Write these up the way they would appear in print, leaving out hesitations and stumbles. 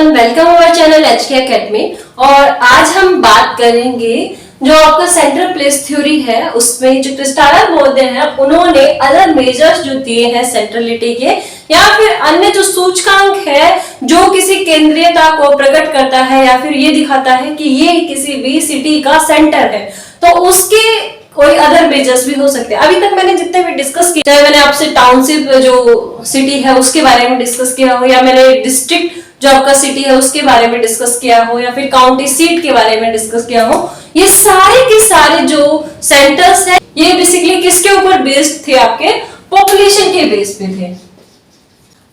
Everyone, welcome our channel HK academy. और आज हम बात करेंगे जो आपका सेंट्रल प्लेस थ्योरी है उसमें जो क्रिस्टालर बोलते हैं उन्होंने अदर मेजर्स जो दिए हैं सेंट्रलिटी के या फिर अन्य जो सूचकांक है जो किसी केंद्रीयता को प्रकट करता है या फिर ये दिखाता है कि ये किसी भी सिटी का सेंटर है, तो उसके कोई अदर मेजर्स भी हो सकते हैं। अभी तक मैंने जितने भी डिस्कस किए, चाहे मैंने आपसे टाउनशिप जो सिटी है उसके बारे में डिस्कस किया हो या मैंने डिस्ट्रिक्ट जो आपका सिटी है उसके बारे में डिस्कस किया हो या फिर काउंटी सीट के बारे में डिस्कस किया हो, ये सारे के सारे जो सेंटर्स है ये बेसिकली किसके ऊपर बेस्ड थे? आपके पॉपुलेशन के बेस पे थे।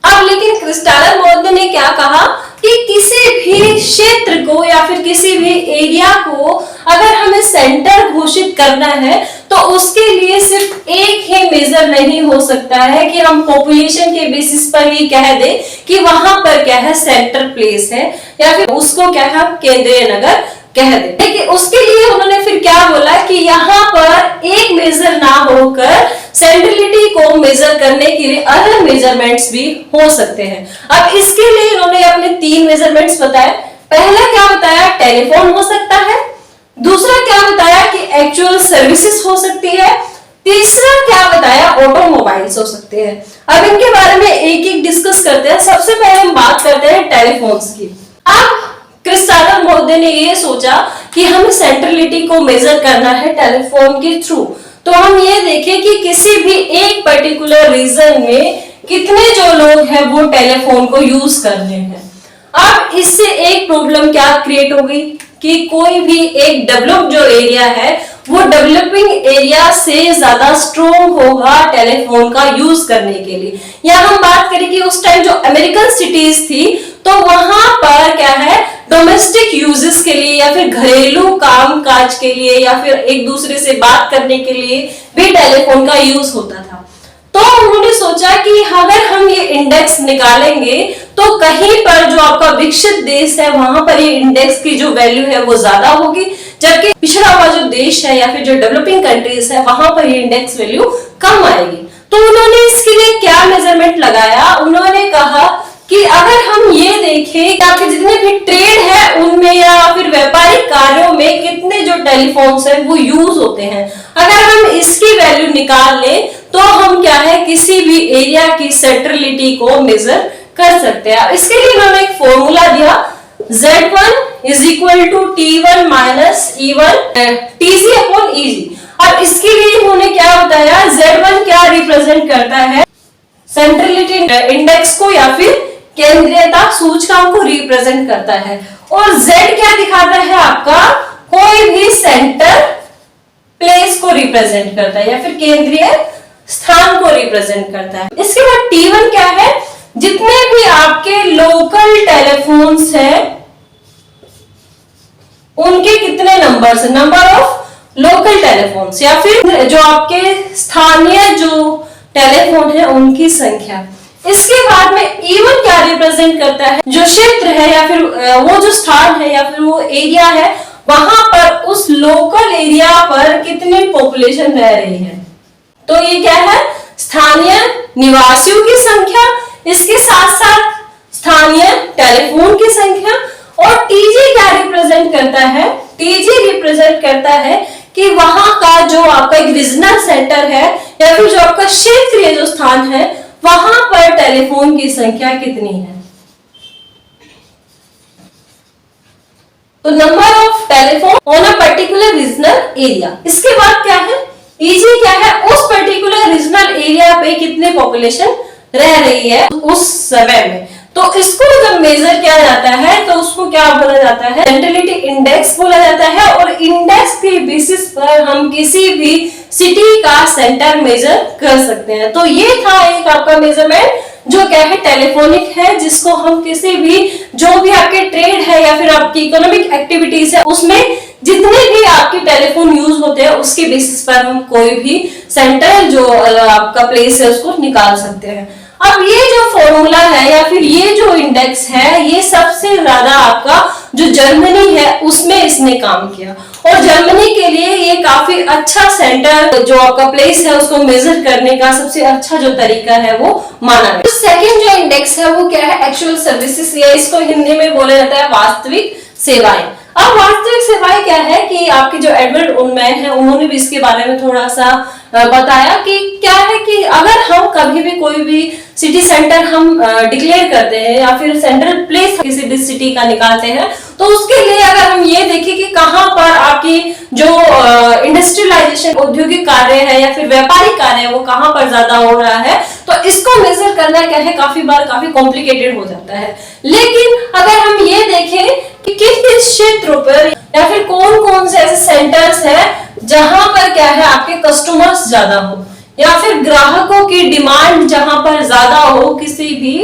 अब लेकिन क्रिस्टालर मोर्दे ने क्या कहा कि किसी भी क्षेत्र को या फिर किसी भी एरिया को अगर हमें सेंटर घोषित करना है तो उसके लिए सिर्फ एक ही मेजर नहीं हो सकता है कि हम पॉपुलेशन के बेसिस पर ही कह दे कि वहां पर क्या है सेंटर प्लेस है या फिर उसको क्या है केंद्रीय नगर कह दे। लेकिन उसके लिए उन्होंने फिर क्या बोला कि यहाँ पर एक मेजर ना होकर सेंट्रलिटी को मेजर करने के लिए अदर मेजरमेंट्स भी हो सकते हैं। अब इसके लिए इन्होंने अपने 3 मेजरमेंट्स बताए। पहला क्या बताया? टेलीफोन हो सकता है। दूसरा क्या बताया कि एक्चुअल सर्विसेज हो सकती है। तीसरा क्या बताया? ऑटोमोबाइल्स हो सकते हैं। अब इनके बारे में एक एक डिस्कस करते हैं। सबसे पहले हम बात करते हैं टेलीफोन्स की। अब क्रिस्टालर मोर्दे ने ये सोचा कि हमें सेंट्रलिटी को मेजर करना है टेलीफोन के थ्रू, तो हम ये देखें कि किसी भी एक पर्टिकुलर रीजन में कितने जो लोग हैं वो टेलीफोन को यूज कर रहे हैं। अब इससे एक प्रॉब्लम क्या क्रिएट हो गई कि कोई भी एक डेवलप जो एरिया है वो डेवलपिंग एरिया से ज्यादा स्ट्रॉन्ग होगा टेलीफोन का यूज करने के लिए। या हम बात करें कि उस टाइम जो अमेरिकन सिटीज थी तो वहां पर क्या है डोमेस्टिक यूजेस के लिए या फिर घरेलू काम काज के लिए या फिर एक दूसरे से बात करने के लिए भी टेलीफोन का यूज होता था। तो उन्होंने सोचा कि अगर हम ये इंडेक्स निकालेंगे तो कहीं पर जो आपका विकसित देश है वहां पर ये इंडेक्स की जो वैल्यू है वो ज्यादा होगी, जबकि पिछड़ा हुआ जो देश है या फिर जो डेवलपिंग कंट्रीज है वहां पर ये इंडेक्स वैल्यू कम आएगी। तो उन्होंने इसके लिए क्या मेजरमेंट लगाया? उन्होंने कहा कि अगर हम ये देखें कि आपके जितने भी ट्रेड है उनमें या फिर व्यापारिक कार्यों में कितने जो टेलीफोन्स है वो यूज होते हैं, अगर हम इसकी वैल्यू निकाल लें तो हम क्या है किसी भी एरिया की सेंट्रलिटी को मेजर कर सकते हैं। इसके लिए उन्होंने एक फॉर्मूला दिया, Z1 is equal to T1 minus E1 TG upon EG। अब इसके लिए उन्होंने क्या बताया? Z1 क्या रिप्रेजेंट करता है? सेंट्रलिटी इंडेक्स को या फिर केंद्रीयता सूचकांक को रिप्रेजेंट करता है, और Z क्या दिखाता है? आपका कोई भी सेंटर प्लेस को रिप्रेजेंट करता है या फिर केंद्रीय स्थान को रिप्रेजेंट करता है। इसके बाद T1 क्या है? जितने भी आपके लोकल टेलीफोन्स हैं उनके कितने numbers, number of local telephones या फिर जो आपके स्थानीय जो टेलीफोन है उनकी संख्या। इसके बाद में E1 क्या रिप्रेजेंट करता है? जो क्षेत्र है या फिर वो जो स्थान है या फिर वो एरिया है वहां पर उस लोकल एरिया पर कितनी पॉपुलेशन रह रही है। तो ये क्या है? स्थानीय निवासियों की संख्या, इसके साथ साथ स्थानीय टेलीफोन की संख्या। और TG क्या रिप्रेजेंट करता है? TG रिप्रेजेंट करता है कि वहां का जो आपका एक रीजनल सेंटर है या फिर जो आपका क्षेत्रीय जो स्थान है वहां पर टेलीफोन की संख्या कितनी है। तो number of telephone on a particular regional area. इसके बाद क्या है? EG क्या है? उस पर्टिकुलर रीजनल एरिया पे कितने पॉपुलेशन रह रही है उस समय में। तो इसको जब मेजर किया जाता है तो उसको क्या बोला जाता है? सेंट्रलिटी इंडेक्स बोला जाता है, और इंडेक्स के बेसिस पर हम किसी भी सिटी का सेंटर मेजर कर सकते हैं। तो ये था एक आपका मेजरमेंट जो क्या है टेलीफोनिक है, जिसको हम किसी भी जो भी आपके ट्रेड है या फिर आपकी इकोनॉमिक एक्टिविटीज है उसमें जितने भी आपके टेलीफोन यूज होते हैं उसके बेसिस पर हम कोई भी सेंटर जो आपका प्लेस है उसको निकाल सकते हैं। अब ये जो फॉर्मूला है या फिर ये जो इंडेक्स है ये सबसे ज्यादा आपका जो जर्मनी है उसमें इसने काम किया, और जर्मनी के लिए ये काफी अच्छा सेंटर जो आपका प्लेस है उसको मेजर करने का सबसे अच्छा जो तरीका है वो माना गया। सेकंड जो इंडेक्स है वो क्या है, एक्चुअल सर्विसेज, या इसको हिंदी में बोला जाता है वास्तविक सेवाएं। अब वास्तविक सेवाएं क्या है कि आपके जो एडवर्ड उनमैन है उन्होंने भी इसके बारे में थोड़ा सा बताया कि क्या है कि अगर हम कभी भी कोई भी सिटी सेंटर हम डिक्लेयर करते हैं या फिर सेंट्रल प्लेस किसी भी सिटी का निकालते हैं, तो उसके लिए अगर हम ये देखें कि कहाँ पर आपकी जो इंडस्ट्रियलाइजेशन औद्योगिक कार्य है या फिर व्यापारिक कार्य है वो कहाँ पर ज्यादा हो रहा है, तो इसको मेजर करना क्या है काफी बार काफी कॉम्प्लिकेटेड हो जाता है। लेकिन अगर हम ये देखें कि किस किस क्षेत्रों पर या फिर कौन कौन से ऐसे सेंटर्स हैं जहां पर क्या है आपके कस्टमर्स ज्यादा हो या फिर ग्राहकों की डिमांड जहां पर ज्यादा हो किसी भी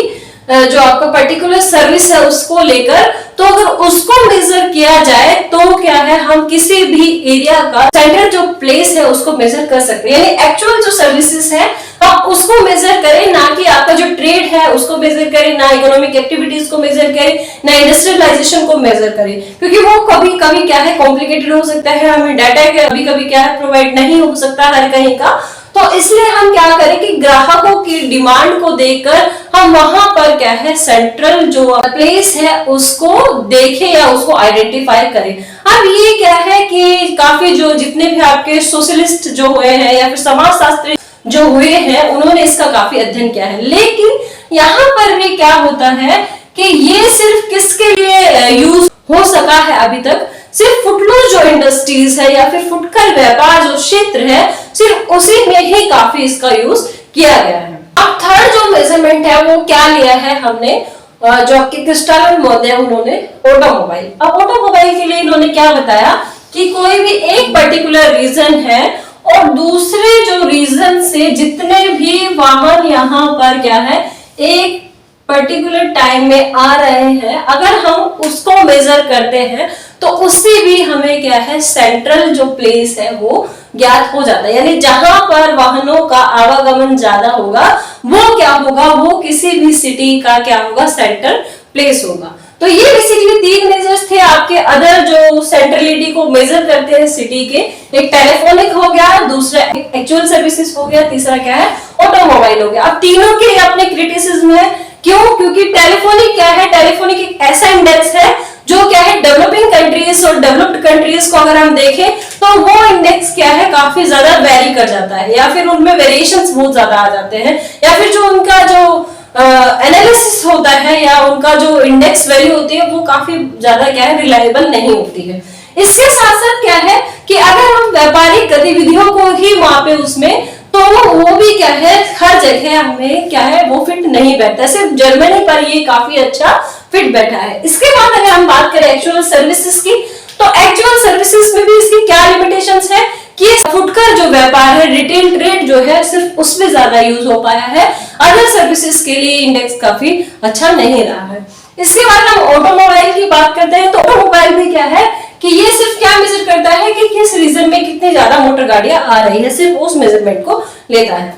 जो आपका पर्टिकुलर सर्विस है उसको लेकर, तो अगर उसको मेजर किया जाए तो क्या है हम किसी भी एरिया का सेंटर जो प्लेस है उसको मेजर कर सकते हैं। यानी एक्चुअल जो सर्विसेज है हम उसको मेजर करें, ना कि आपका जो ट्रेड है उसको मेजर करें, ना इकोनॉमिक एक्टिविटीज को मेजर करें, ना इंडस्ट्रियलाइजेशन को मेजर करें, क्योंकि वो कभी कभी क्या है कॉम्प्लिकेटेड हो सकता है, हमें डाटा कभी कभी क्या है प्रोवाइड नहीं हो सकता हर कहीं का। तो इसलिए हम क्या करें कि ग्राहकों की डिमांड को देखकर हम वहां पर क्या है सेंट्रल जो प्लेस है उसको देखें या उसको आइडेंटिफाई करें। अब ये क्या है कि काफी जो जितने भी आपके सोशलिस्ट जो हुए हैं या फिर समाजशास्त्री जो हुए हैं उन्होंने इसका काफी अध्ययन किया है। लेकिन यहाँ पर भी क्या होता है कि ये सिर्फ किसके लिए यूज हो सका है अभी तक, सिर्फ फुटलूज जो इंडस्ट्रीज है या फिर फुटकर व्यापार जो क्षेत्र है सिर्फ उसी में ही काफी इसका यूज किया गया है। अब थर्ड जो मेजरमेंट है वो क्या लिया है हमने, जो आपके क्रिस्टोफर महोदय उन्होंने ऑटोमोबाइल। अब ऑटोमोबाइल के लिए इन्होंने क्या बताया कि कोई भी एक पर्टिकुलर रीजन है और दूसरे जो रीजन से जितने भी वाहन यहाँ पर क्या है एक पर्टिकुलर टाइम में आ रहे हैं, अगर हम उसको मेजर करते हैं तो उससे भी हमें क्या है सेंट्रल जो प्लेस है वो ज्ञात हो जाता है। यानी जहां पर वाहनों का आवागमन ज्यादा होगा वो क्या होगा, वो किसी भी सिटी का क्या होगा सेंट्रल प्लेस होगा। तो ये बेसिकली तीन मेजर्स थे आपके अदर जो सेंट्रलिटी को मेजर करते हैं सिटी के। एक टेलीफोनिक हो गया, दूसरा एक्चुअल सर्विसेज हो गया, तीसरा क्या है ऑटोमोबाइल हो गया। अब तीनों के अपने क्रिटिसिज्म है, क्यों? क्योंकि टेलीफोनिक क्या है, टेलीफोनिक एक ऐसा इंडेक्स है जो क्या है डेवलपिंग कंट्रीज और डेवलप्ड कंट्रीज को अगर हम देखें तो वो इंडेक्स क्या है काफी ज्यादा वेरी कर जाता है या फिर उनमें वेरिएशंस बहुत ज्यादा आ जाते हैं, या फिर जो उनका जो एनालिसिस होता है या उनका जो इंडेक्स वैल्यू होती है वो काफी ज्यादा क्या है रिलायबल नहीं होती है। इसके साथ साथ क्या है कि अगर हम व्यापारिक गतिविधियों को ही वहां पे उसमें, तो वो भी क्या है हर जगह हमें क्या है वो फिट नहीं बैठता, सिर्फ जर्मनी पर ये काफी अच्छा फिट बैठा है। इसके बाद अगर हम बात करें एक्चुअल सर्विसेज की, तो एक्चुअल सर्विसेज में भी इसकी क्या लिमिटेशंस है कि फुटकर जो व्यापार है रिटेल ट्रेड जो है सिर्फ उसमें ज्यादा यूज हो पाया है, अदर सर्विसेज के लिए इंडेक्स काफी अच्छा नहीं रहा है। इसके बाद हम ऑटोमोबाइल की बात करते हैं, तो ऑटोमोबाइल भी क्या है कि ये सिर्फ क्या मेजर करता है कि किस रीजन में कितनी ज्यादा मोटर गाड़ियां आ रही है, सिर्फ उस मेजरमेंट को लेता है।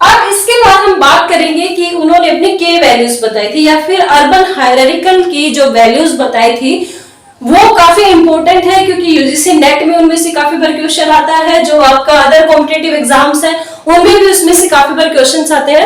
अब इसके बाद हम बात करेंगे कि उन्होंने अपनी के वैल्यूज बताई थी या फिर अर्बन हायरार्किकल की जो वैल्यूज बताई थी वो काफी इंपॉर्टेंट है, क्योंकि यूजीसी नेट में उनमें से काफी बार क्वेश्चन आता है, जो आपका अदर कॉम्पिटिटिव एग्जाम्स है उनमें भी उसमें से काफी बार क्वेश्चंस आते हैं।